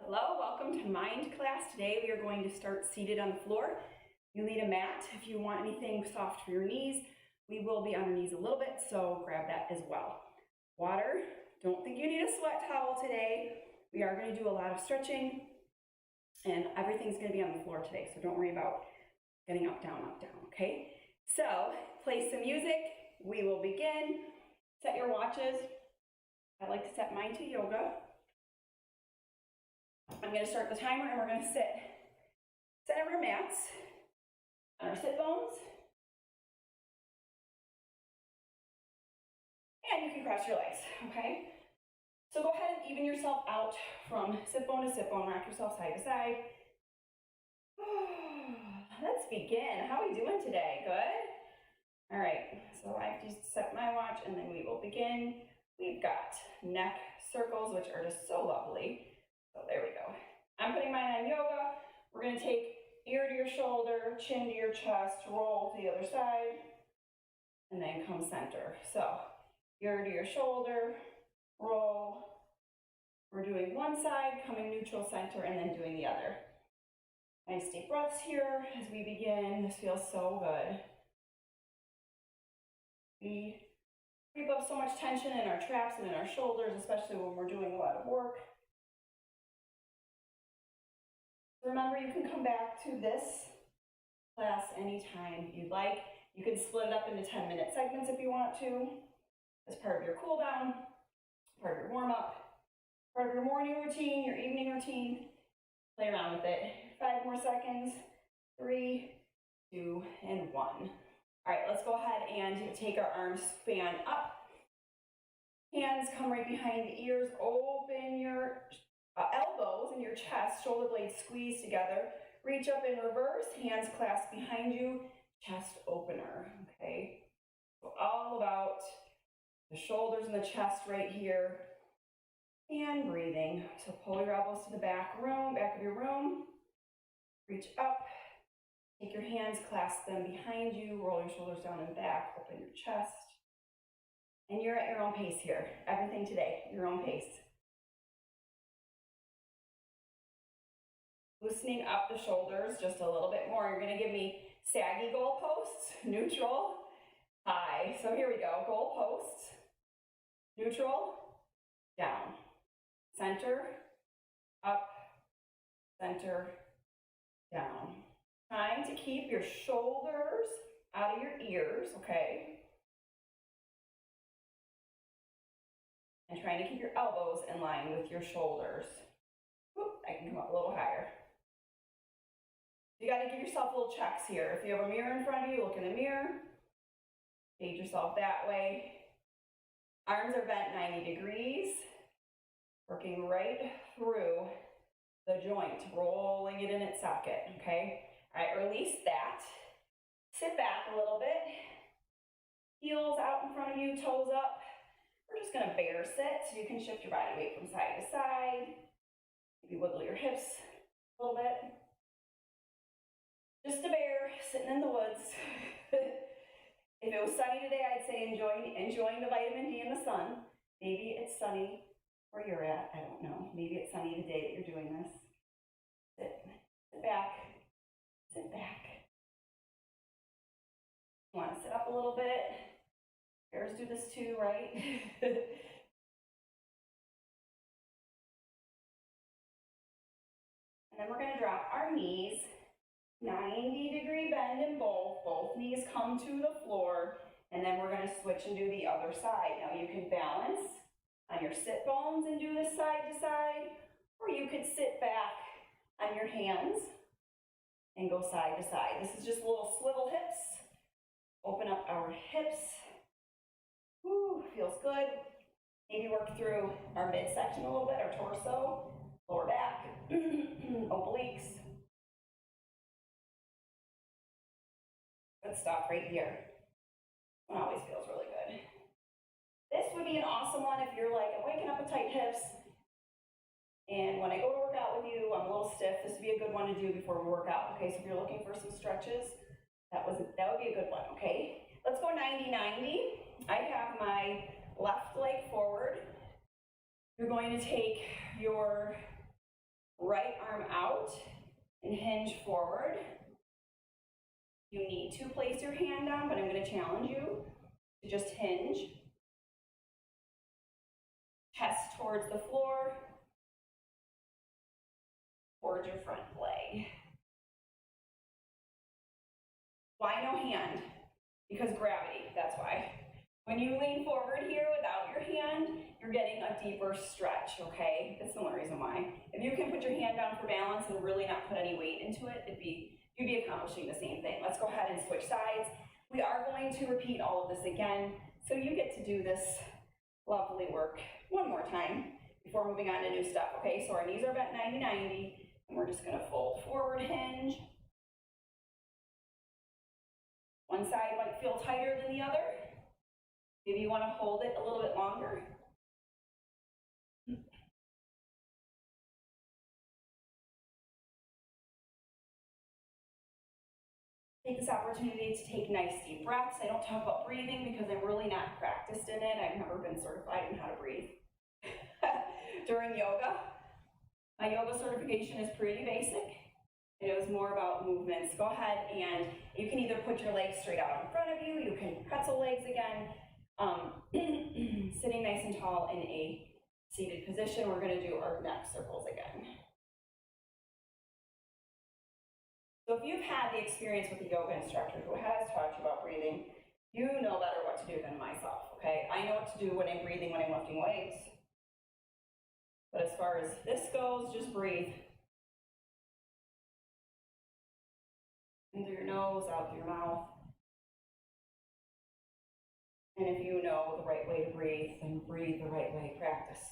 Hello, welcome to Mind class. Today we are going to start seated on the floor. You'll need a mat if you want anything soft for your knees. We will be on our knees a little bit, so grab that as well. Water, don't think you need a sweat towel today. We are going to do a lot of stretching and everything's going to be on the floor today, so don't worry about getting up, down, okay? So, play some music. We will begin. Set your watches. I like to set mine to yoga. I'm going to start the timer and we're going to sit on our mats, on our sit bones. And you can cross your legs, okay? So go ahead and even yourself out from sit bone to sit bone, rock yourself side to side. Let's begin. How are we doing today? Good? All right, so I've just set my watch and then we will begin. We've got neck circles, which are just so lovely. So there we go. I'm putting mine on yoga. We're going to take ear to your shoulder, chin to your chest, roll to the other side, and then come center. So ear to your shoulder, roll. We're doing one side, coming neutral center, and then doing the other. Nice deep breaths here as we begin. This feels so good. We creep up so much tension in our traps and in our shoulders, especially when we're doing a lot of work. Remember, you can come back to this class anytime you'd like. You can split it up into 10-minute segments if you want to, as part of your cool down, part of your warm up, part of your morning routine, your evening routine. Play around with it. 5 more seconds. 3, 2, and 1. All right, let's go ahead and take our arms fan up. Hands come right behind the ears. Open your elbows in your chest, shoulder blades squeeze together. Reach up in reverse, hands clasp behind you, chest opener, okay? So all about the shoulders and the chest right here, and breathing. So pull your elbows to the back of your room, reach up, take your hands, clasp them behind you, roll your shoulders down and back, open your chest, and you're at your own pace here. Everything today, your own pace. Loosening up the shoulders just a little bit more. You're going to give me saggy goalposts, neutral, high. So here we go. Goalposts, neutral, down, center, up, center, down. Trying to keep your shoulders out of your ears, okay? And trying to keep your elbows in line with your shoulders. Oop, I can come up a little higher. You got to give yourself little checks here. If you have a mirror in front of you, look in the mirror. Gauge yourself that way. Arms are bent 90 degrees. Working right through the joint, rolling it in its socket, okay? All right, release that. Sit back a little bit. Heels out in front of you, toes up. We're just gonna bear sit, so you can shift your body weight from side to side. Maybe wiggle your hips a little bit. Just a bear sitting in the woods. If it was sunny today, I'd say enjoying the vitamin D in the sun. Maybe it's sunny where you're at, I don't know. Maybe it's sunny the day that you're doing this. Sit back, sit back. You want to sit up a little bit. Bears do this too, right? And then we're going to drop our knees. 90-degree bend in both knees come to the floor, and then we're going to switch and do the other side. Now you can balance on your sit bones and do this side to side, or you could sit back on your hands and go side to side. This is just little swivel hips. Open up our hips. Woo, feels good. Maybe work through our midsection a little bit, our torso, lower back, obliques. Good stuff right here. One always feels really good. This would be an awesome one if you're like, I'm waking up with tight hips, and when I go to work out with you, I'm a little stiff. This would be a good one to do before we work out. Okay, so if you're looking for some stretches, that would be a good one, okay? Let's go 90-90. I have my left leg forward. You're going to take your Right arm out and hinge forward. You need to place your hand down, but I'm going to challenge you to just hinge. Chest towards the floor, towards your front leg. Why no hand? Because gravity, that's why. When you lean forward here without your hand, you're getting a deeper stretch, okay? That's the only reason why. If you can put your hand down for balance and really not put any weight into it, you'd be accomplishing the same thing. Let's go ahead and switch sides. We are going to repeat all of this again, so you get to do this lovely work one more time before moving on to new stuff, okay? So our knees are bent 90-90, and we're just gonna fold forward, hinge. One side might feel tighter than the other. Maybe you wanna hold it a little bit longer. Take this opportunity to take nice deep breaths. I don't talk about breathing because I'm really not practiced in it. I've never been certified in how to breathe. During yoga, my yoga certification is pretty basic. It was more about movements. Go ahead and you can either put your legs straight out in front of you, you can pretzel legs again. Sitting nice and tall in a seated position, we're gonna do our neck circles again. So if you've had the experience with a yoga instructor who has taught you about breathing, you know better what to do than myself, okay? I know what to do when I'm breathing, when I'm lifting weights. But as far as this goes, just breathe. In through your nose, out through your mouth. And if you know the right way to breathe, then breathe the right way, practice.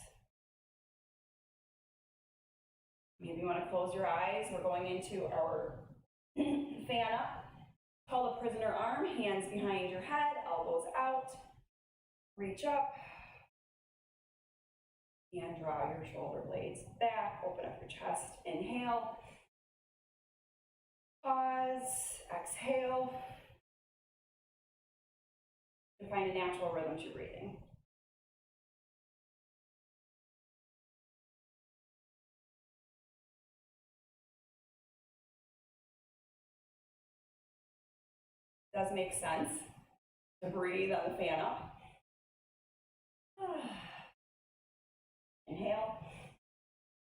Maybe you want to close your eyes. We're going into our fan up. Call the prisoner arm, hands behind your head, elbows out. Reach up. And draw your shoulder blades back. Open up your chest. Inhale. Pause. Exhale. And find a natural rhythm to breathing. Does make sense to breathe on the fan up. Inhale,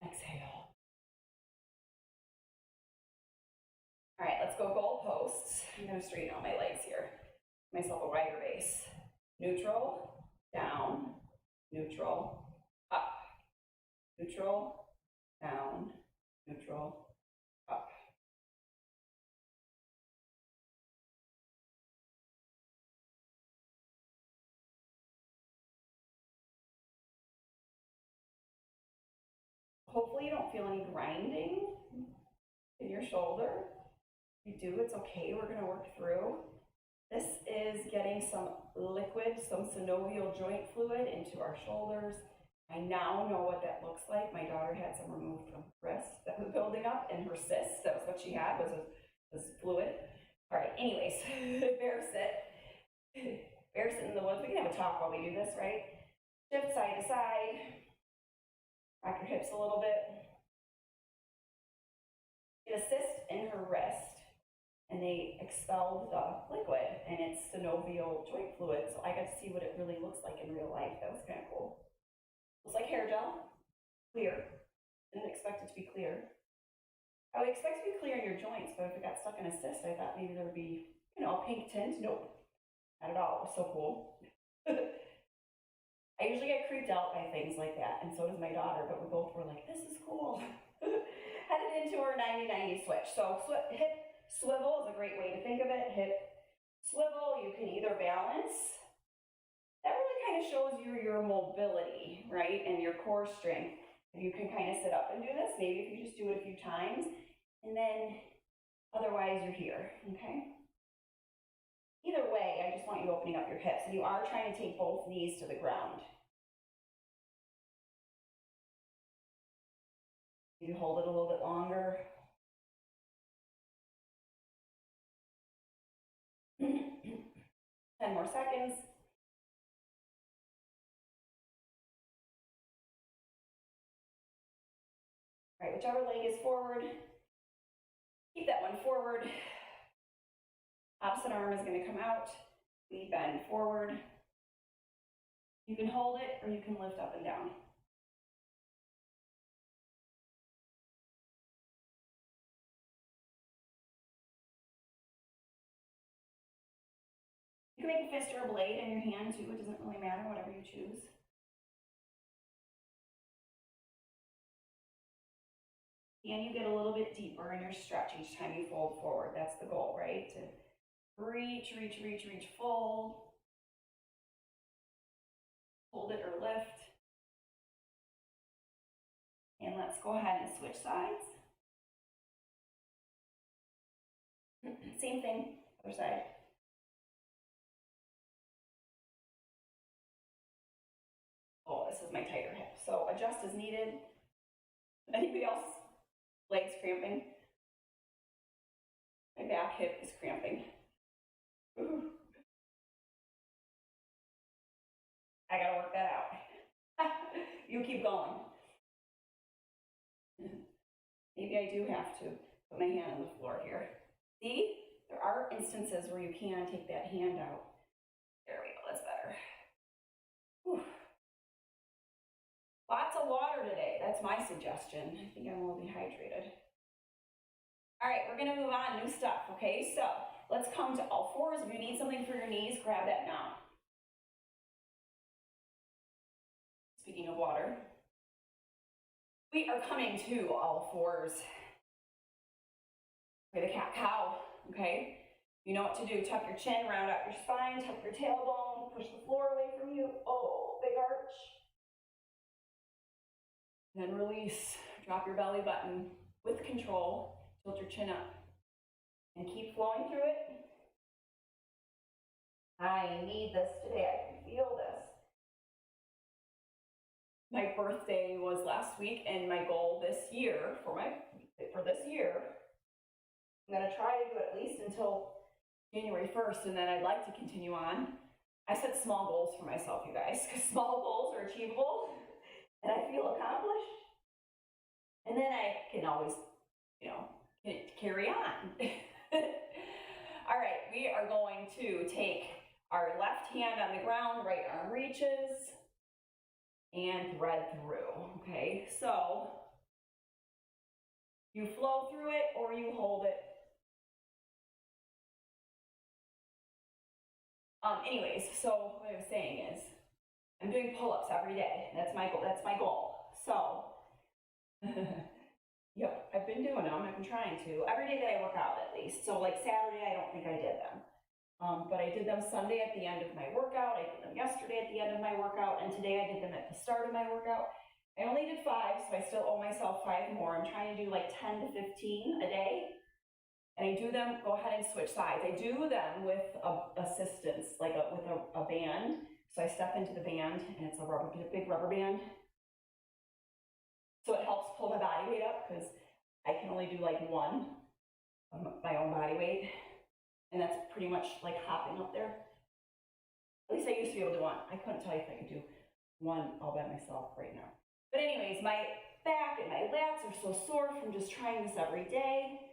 exhale. All right, let's go goalposts. I'm gonna straighten out my legs here. Myself a wider base. Neutral, down, neutral, up. Neutral, down, neutral, up. Hopefully you don't feel any grinding in your shoulder. If you do, it's okay, we're gonna work through. This is getting some liquid, some synovial joint fluid into our shoulders. I now know what that looks like. My daughter had some removed from her wrist that was building up, and her cyst, that was what she had, was fluid. All right, anyways, bear sit. Bear sit in the woods. We can have a talk while we do this, right? Shift side to side. Rock your hips a little bit. Get a cyst in her wrist, and they expelled the liquid, and it's synovial joint fluid, so I got to see what it really looks like in real life. That was kind of cool. Looks like hair gel, clear. Didn't expect it to be clear. I would expect it to be clear in your joints, but if it got stuck in a cyst, I thought maybe there would be, you know, a pink tint. Nope, not at all. It was so cool. I usually get creeped out by things like that, and so does my daughter, but we both were like, this is cool. Headed into our 90-90 switch. So hip swivel is a great way to think of it. Hip swivel, you can either balance. That really kind of shows you your mobility, right, and your core strength. If you can kind of sit up and do this, maybe if you just do it a few times, and then otherwise you're here, okay? Either way, I just want you opening up your hips, and you are trying to take both knees to the ground. You hold it a little bit longer. 10 more seconds. All right, whichever leg is forward, keep that one forward. Opposite arm is going to come out. We bend forward. You can hold it or you can lift up and down. You can make a fist or a blade in your hand too. It doesn't really matter, whatever you choose. And you get a little bit deeper in your stretch each time you fold forward. That's the goal, right? To reach, reach, reach, reach, fold. Hold it or lift. And let's go ahead and switch sides. Same thing, other side. Oh, this is my tighter hip. So adjust as needed. Anybody else? Legs cramping? My back hip is cramping. Ooh. I gotta work that out. You keep going. Maybe I do have to put my hand on the floor here. See? There are instances where you can take that hand out. There we go, that's better. Whew. Lots of water today, that's my suggestion. I think I'm a little dehydrated. All right, we're gonna move on, new stuff, okay? So let's come to all fours. If you need something for your knees, grab that now. Speaking of water, we are coming to all fours. Okay, the cat-cow, okay? You know what to do. Tuck your chin, round out your spine, tuck your tailbone, push the floor away from you. Oh, big arch. Then release. Drop your belly button with control. Tilt your chin up. And keep flowing through it. I need this today. I can feel this. My birthday was last week, and my goal this year, for this year, I'm going to try to do it at least until January 1st, and then I'd like to continue on. I set small goals for myself, you guys, because small goals are achievable, and I feel accomplished. And then I can always, carry on. All right, we are going to take our left hand on the ground, right arm reaches, and thread through, okay? So you flow through it or you hold it. Anyways, so what I was saying is I'm doing pull-ups every day. That's my goal. So, yep, I've been doing them. I've been trying to. Every day that I work out, at least. So like Saturday, I don't think I did them. But I did them Sunday at the end of my workout. I did them yesterday at the end of my workout. And today I did them at the start of my workout. I only did 5, so I still owe myself 5 more. I'm trying to do like 10 to 15 a day. And I do them, go ahead and switch sides. I do them with assistance, like with a band. So I step into the band, and it's a big rubber band. So it helps pull my body weight up, because I can only do like 1 of my own body weight. And that's pretty much like hopping up there. At least I used to be able to do 1. I couldn't tell you if I could do 1 all by myself right now. But anyways, my back and my lats are so sore from just trying this every day.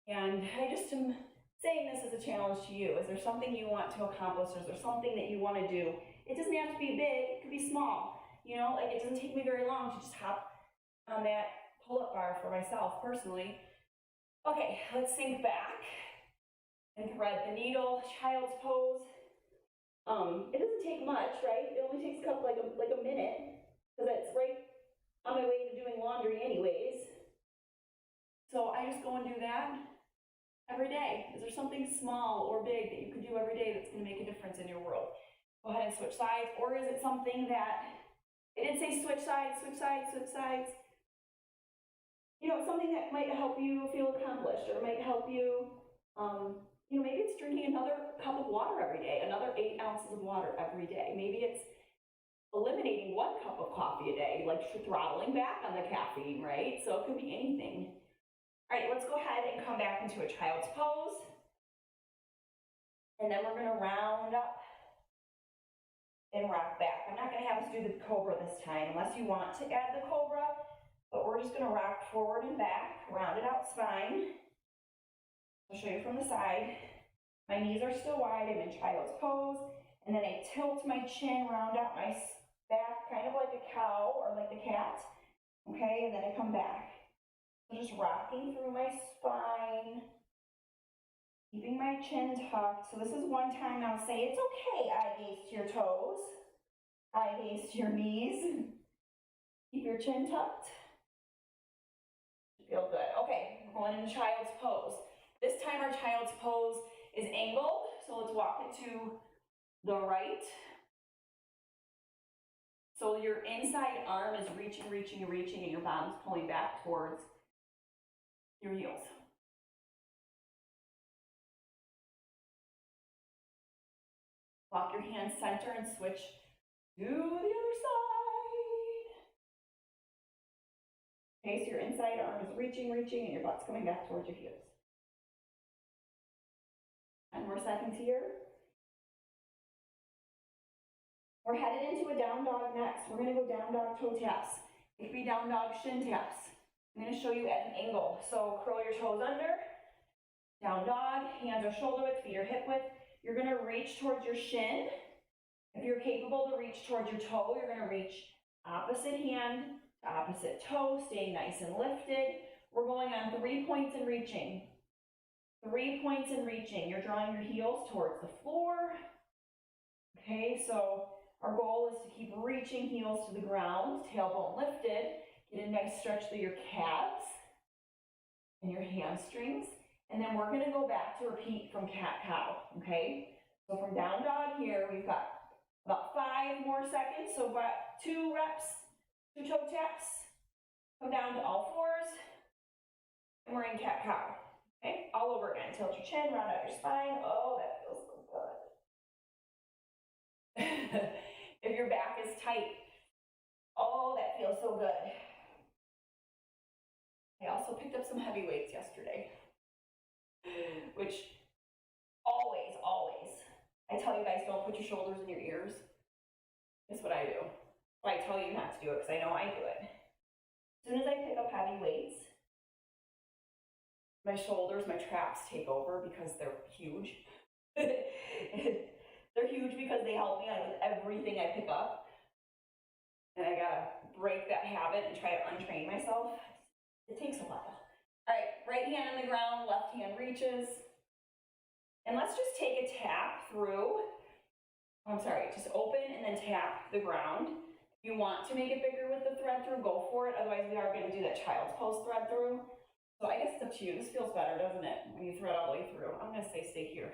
And I just am saying this as a challenge to you. Is there something you want to accomplish? Is there something that you want to do? It doesn't have to be big, it could be small. Like it doesn't take me very long to just hop on that pull-up bar for myself personally. Okay, let's sink back and thread the needle, child's pose. It doesn't take much, right? It only takes like a minute, because it's right on my way to doing laundry anyways. So I just go and do that every day. Is there something small or big that you can do every day that's going to make a difference in your world? Go ahead and switch sides. Or is it something that, it didn't say switch sides, switch sides, switch sides. Something that might help you feel accomplished, or might help you, maybe it's drinking another cup of water every day, another 8 ounces of water every day. Maybe it's eliminating 1 cup of coffee a day, like throttling back on the caffeine, right? So it could be anything. All right, let's go ahead and come back into a child's pose. And then we're gonna round up and rock back. I'm not gonna have us do the cobra this time, unless you want to add the cobra. But we're just gonna rock forward and back, rounded out spine. I'll show you from the side. My knees are still wide, I'm in child's pose, and then I tilt my chin, round out my back, kind of like a cow or like the cat, okay, and then I come back. So just rocking through my spine, keeping my chin tucked. So this is one time now, say it's okay, eye gaze to your toes, eye gaze to your knees. Keep your chin tucked. Feel good. Okay, we're going into child's pose. This time our child's pose is angled, so let's walk it to the right. So your inside arm is reaching, and your bottom's pulling back towards your heels. Lock your hands center and switch to the other side. Okay, so your inside arm is reaching, and your butt's coming back towards your heels. 10 more seconds here. We're headed into a down dog next. We're gonna go down dog toe taps. It could be down dog shin taps. I'm gonna show you at an angle. So curl your toes under, down dog, hands are shoulder width, feet are hip width. You're gonna reach towards your shin. If you're capable to reach towards your toe, you're gonna reach opposite hand to opposite toe, staying nice and lifted. We're going on 3 points and reaching. 3 points and reaching. You're drawing your heels towards the floor. Okay, so our goal is to keep reaching heels to the ground, tailbone lifted. Get a nice stretch through your calves and your hamstrings. And then we're gonna go back to repeat from cat-cow, okay? So from down dog here, we've got about 5 more seconds. So about 2 reps, 2 toe taps. Come down to all fours. And we're in cat-cow, okay? All over again. Tilt your chin, round out your spine. Oh, that feels so good. If your back is tight, oh, that feels so good. I also picked up some heavy weights yesterday, which always, I tell you guys, don't put your shoulders in your ears. That's what I do. Well, I tell you not to do it because I know I do it. As soon as I pick up heavy weights, my shoulders, my traps take over because they're huge. They're huge because they help me with everything I pick up. And I gotta break that habit and try to untrain myself. It takes a while. All right, hand on the ground, left hand reaches. And let's just take a tap through, just open and then tap the ground. If you want to make it bigger with the thread through, go for it. Otherwise, we are gonna do that child's pose thread through. So I guess it's up to you. This feels better, doesn't it? When you thread all the way through. I'm gonna say stay here.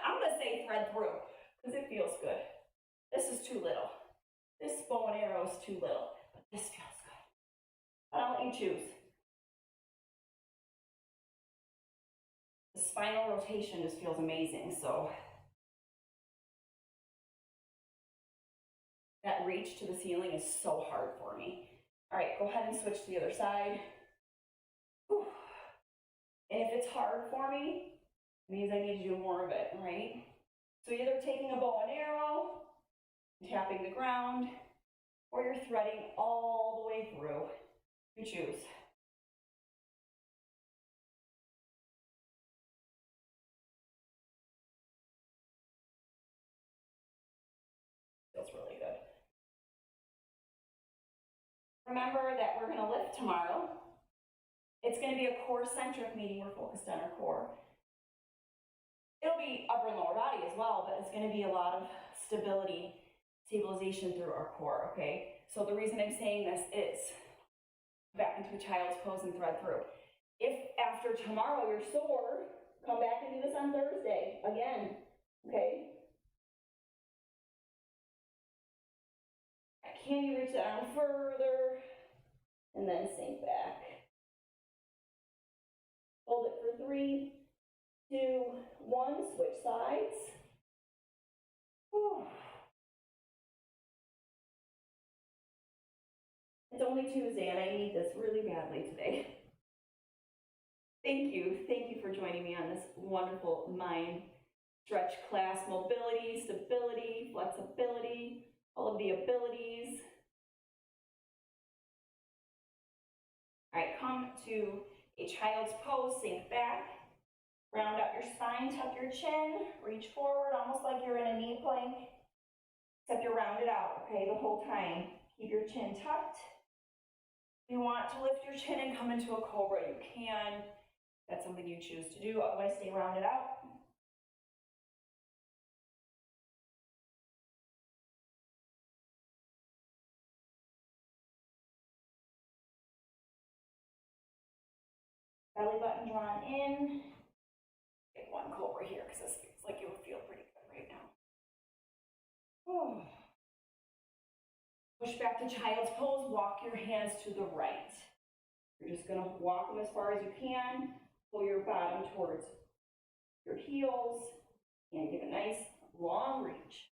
I'm gonna say thread through because it feels good. This is too little. This bow and arrow is too little, but this feels good. But I'll let you choose. The spinal rotation just feels amazing, so that reach to the ceiling is so hard for me. All right, go ahead and switch to the other side. Whew. And if it's hard for me, it means I need to do more of it, right? So either taking a bow and arrow, tapping the ground, or you're threading all the way through. You choose. Feels really good. Remember that we're gonna lift tomorrow. It's gonna be a core-centric meeting. We're focused on our core. It'll be upper and lower body as well, but it's gonna be a lot of stabilization through our core, okay? So the reason I'm saying this is back into a child's pose and thread through. If after tomorrow you're sore, come back and do this on Thursday again, okay? Can you reach that arm further and then sink back? Hold it for 3, 2, 1, switch sides. Whew. It's only Tuesday and I need this really badly today. Thank you for joining me on this wonderful mind stretch class. Mobility, stability, flexibility, all of the abilities. All right, come to a child's pose, sink back, round out your spine, tuck your chin, reach forward, almost like you're in a knee plank, except you're rounded out, okay, the whole time. Keep your chin tucked. If you want to lift your chin and come into a cobra, you can. That's something you choose to do, otherwise stay rounded out. Belly button drawn in. Get one cobra here because this feels like it would feel pretty good right now. Oh. Push back to child's pose, walk your hands to the right. You're just gonna walk them as far as you can, pull your bottom towards your heels, and give a nice long reach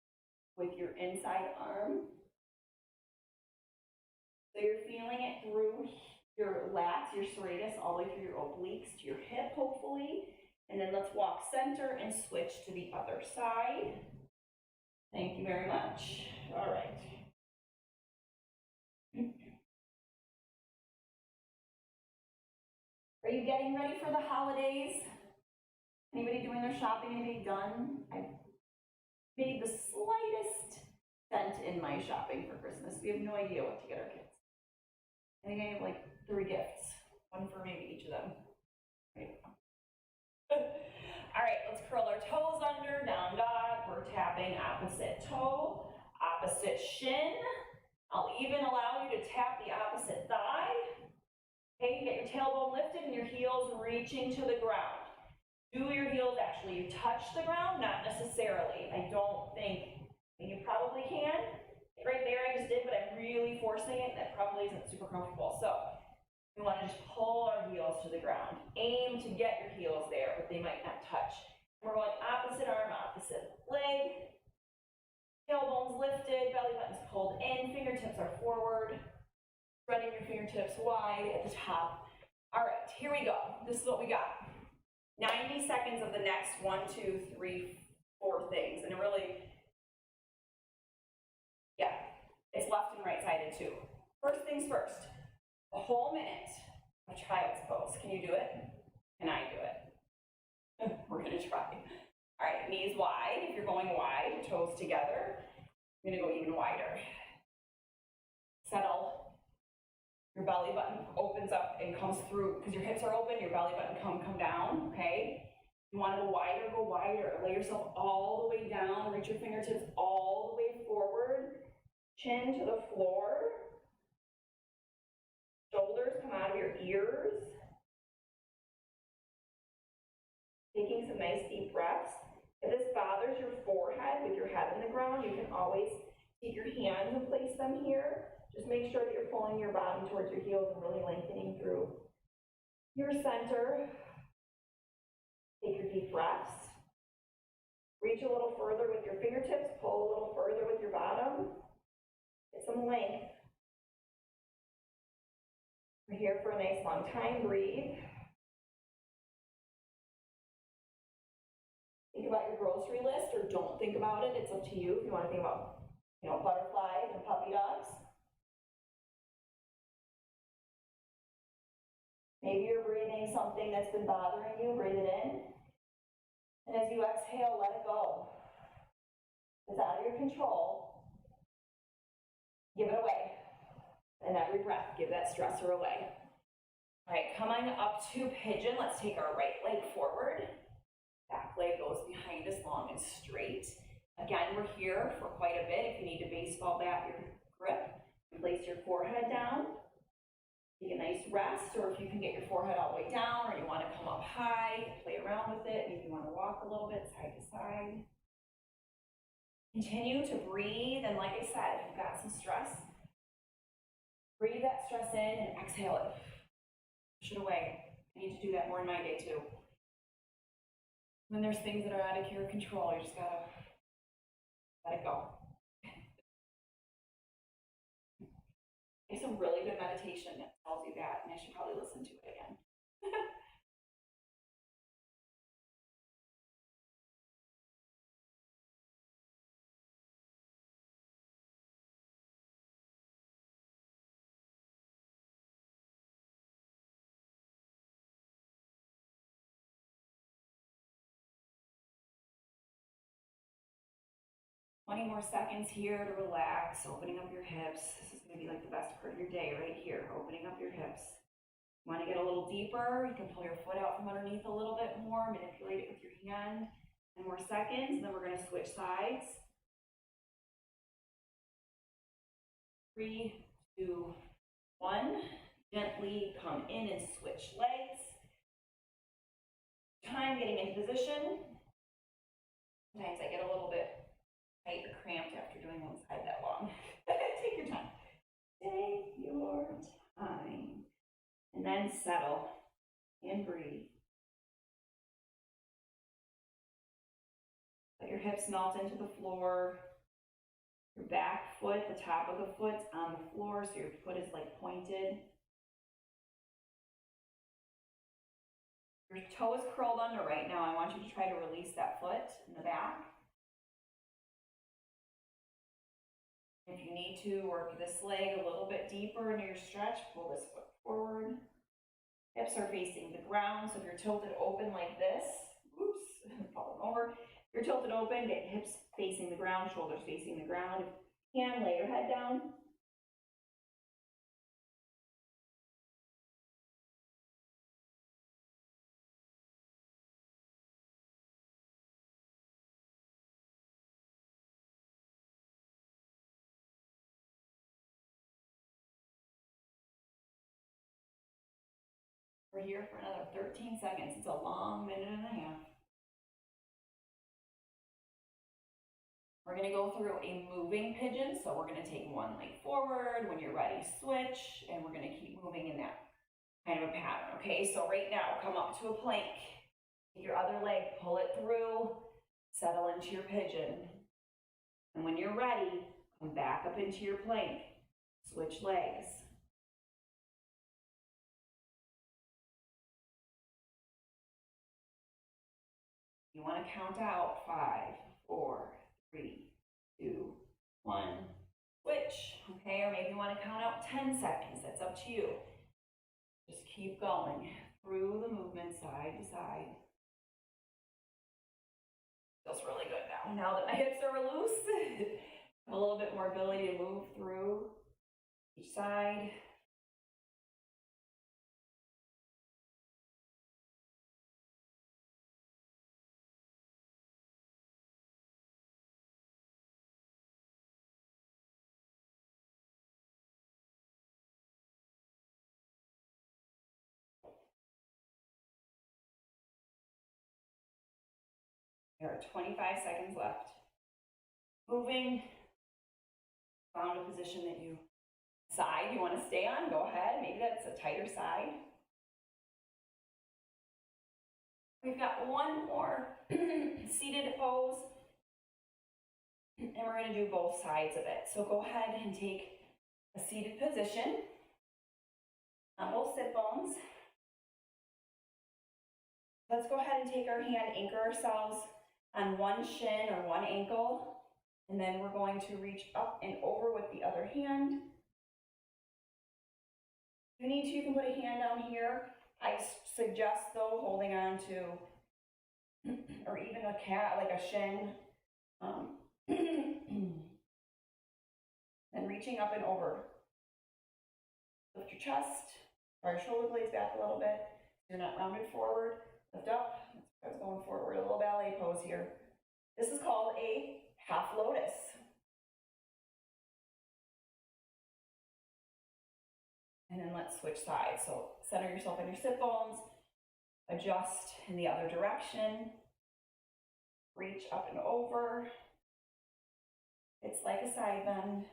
with your inside arm. So you're feeling it through your lats, your serratus, all the way through your obliques to your hip, hopefully. And then let's walk center and switch to the other side. Thank you very much. All right. Are you getting ready for the holidays? Anybody doing their shopping? Anybody done? I made the slightest dent in my shopping for Christmas. We have no idea what to get our kids. I think I have like 3 gifts, one for maybe each of them. All right, let's curl our toes under, down dog. We're tapping opposite toe, opposite shin. I'll even allow you to tap the opposite thigh. Okay, you get your tailbone lifted and your heels reaching to the ground. Do your heels actually touch the ground? Not necessarily. I don't think, you probably can. Right there I just did, but I'm really forcing it. That probably isn't super comfortable. So we want to just pull our heels to the ground. Aim to get your heels there, but they might not touch. We're going opposite arm, opposite leg. Tailbones lifted, belly button's pulled in, fingertips are forward. Spreading your fingertips wide at the top. All right, here we go. This is what we got. 90 seconds of the next 1, 2, 3, 4 things. And it really, yeah, it's left and right sided too. First things first, a whole minute of child's pose. Can you do it? Can I do it? We're gonna try. All right, knees wide. If you're going wide, toes together. I'm gonna go even wider. Settle. Your belly button opens up and comes through, because your hips are open, your belly button come down, okay? You want to go wider. Lay yourself all the way down, reach your fingertips all the way forward, chin to the floor. Shoulders come out of your ears. Taking some nice deep breaths. If this bothers your forehead with your head in the ground, you can always take your hands and place them here. Just make sure that you're pulling your bottom towards your heels and really lengthening through your center. Take your deep breaths. Reach a little further with your fingertips, pull a little further with your bottom. Get some length. We're here for a nice long time. Breathe. Think about your grocery list, or don't think about it. It's up to you if you want to think about, butterflies and puppy dogs. Maybe you're breathing something that's been bothering you. Breathe it in. And as you exhale, let it go. It's out of your control. Give it away. And every breath, give that stressor away. All right, coming up to pigeon. Let's take our right leg forward. Back leg goes behind us long and straight. Again, we're here for quite a bit. If you need to baseball bat your grip, place your forehead down. Take a nice rest, or if you can get your forehead all the way down, or you want to come up high, play around with it. Maybe you want to walk a little bit side to side. Continue to breathe, and like I said, if you've got some stress, breathe that stress in and exhale it. Push it away. I need to do that more in my day too. When there's things that are out of your control, you just gotta let it go. There's some really good meditation that tells you that, and I should probably listen to it again. 20 more seconds here to relax, opening up your hips. This is gonna be like the best part of your day right here, opening up your hips. You wanna get a little deeper, you can pull your foot out from underneath a little bit more, manipulate it with your hand. 10 more seconds, and then we're gonna switch sides. 3, 2, 1. Gently come in and switch legs. Time getting into position. Sometimes I get a little bit tight or cramped after doing one side that long. Take your time. Take your time. And then settle and breathe. Let your hips melt into the floor. Your back foot, the top of the foot's on the floor, so your foot is like pointed. Your toe is curled under right now. I want you to try to release that foot in the back. If you need to, work this leg a little bit deeper into your stretch. Pull this foot forward. Hips are facing the ground, so if you're tilted open like this, oops, falling over. If you're tilted open, get hips facing the ground, shoulders facing the ground. If you can, lay your head down. We're here for another 13 seconds. It's a long minute and a half. We're going to go through a moving pigeon. So we're going to take one leg forward. When you're ready, switch. And we're going to keep moving in that kind of a pattern. Okay, so right now, come up to a plank. Take your other leg, pull it through. Settle into your pigeon. And when you're ready, come back up into your plank. Switch legs. You want to count out 5, 4, 3, 2, 1. Switch, okay? Or maybe you want to count out 10 seconds. That's up to you. Just keep going through the movement side to side. Feels really good now. Now that my hips are loose, a little bit more ability to move through each side. There are 25 seconds left. Moving, found a position that you side you want to stay on, go ahead. Maybe that's a tighter side. We've got one more seated pose, and we're going to do both sides of it. So go ahead and take a seated position on both sit bones. Let's go ahead and take our hand, anchor ourselves on one shin or one ankle, and then we're going to reach up and over with the other hand. If you need to, you can put a hand down here. I suggest though holding on to, or even a cat, like a shin, and reaching up and over. Lift your chest, draw your shoulder blades back a little bit. You're not rounded forward. Lift up. I was going forward, a little ballet pose here. This is called a half lotus. And then let's switch sides. So center yourself in your sit bones, adjust in the other direction, reach up and over. It's like a side bend.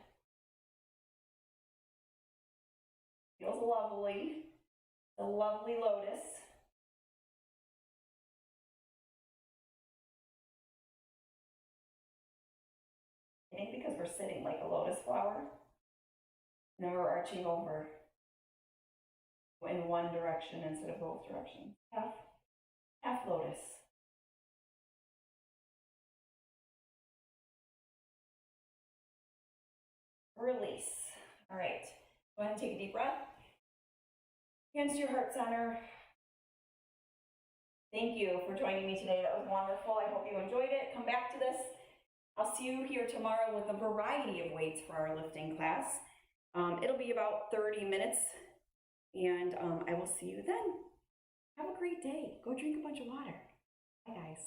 Feels lovely. A lovely lotus. I think because we're sitting like a lotus flower, and then we're arching over in one direction instead of both directions. Half lotus. Release. All right, go ahead and take a deep breath. Hands to your heart center. Thank you for joining me today. That was wonderful. I hope you enjoyed it. Come back to this I'll see you here tomorrow with a variety of weights for our lifting class. It'll be about 30 minutes, and I will see you then. Have a great day. Go drink a bunch of water. Bye, guys.